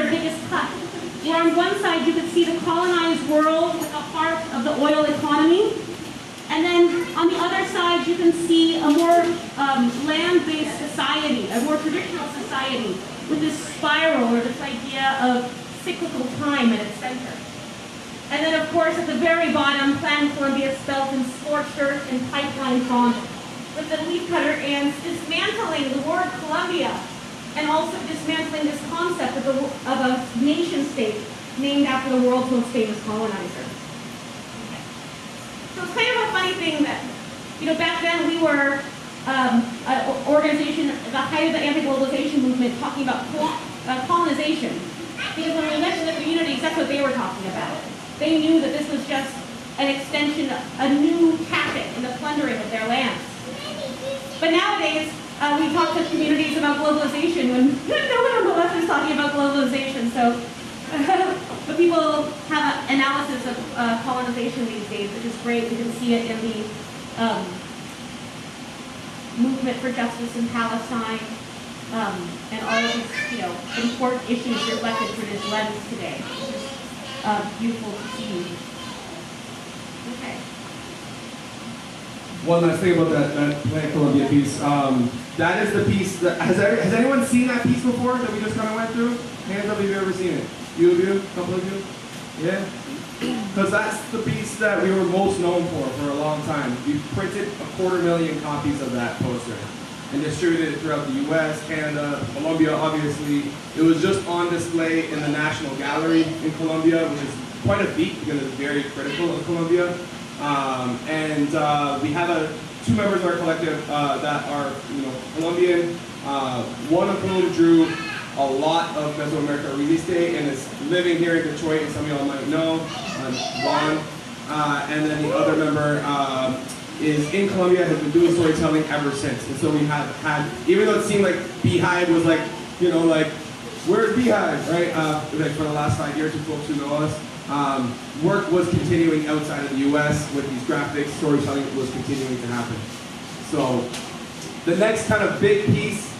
their biggest cut. Where on one side you could see the colonized world with a part of the oil economy, and then on the other side you can see a more land-based society, a more traditional society, with this spiral or this idea of cyclical time at its center. And then of course at the very bottom, Plan Colombia spelt in scorched earth and pipeline font, with the leafcutter ants dismantling the word Colombia, and also dismantling this concept of a nation state named after the world's most famous colonizer. So it's kind of a funny thing that, back then we were an organization at the height of the anti-globalization movement talking about colonization. Because when we mentioned the communities, that's what they were talking about. They knew that this was just an extension, a new tactic in the plundering of their lands. But nowadays, we talk to communities about globalization when no one on the left is talking about globalization. So, but people have an analysis of colonization these days, which is great. We can see it in the movement for justice in Palestine, and all of these, important issues reflected through this lens today. It's beautiful to see. Okay. One last thing about that Plan Colombia piece. That is the piece that has anyone seen that piece before that we just kind of went through? Hands up if you've ever seen it. You of you? A couple of you? Yeah? Because that's the piece that we were most known for a long time. We printed 250,000 copies of that poster and distributed it throughout the US, Canada, Colombia, obviously. It was just on display in the National Gallery in Colombia, which is quite a feat because it's very critical of Colombia. We have two members of our collective that are Colombian. One of whom drew a lot of Mesoamerica Resiste and is living here in Detroit, and some of y'all might know, Juan. And then the other member is in Colombia, has been doing storytelling ever since. And so we have had, even though it seemed like Beehive was like, where's Beehive, right? Like for the last 5 years, for folks who know us, work was continuing outside of the US with these graphics, storytelling was continuing to happen. So the next kind of big piece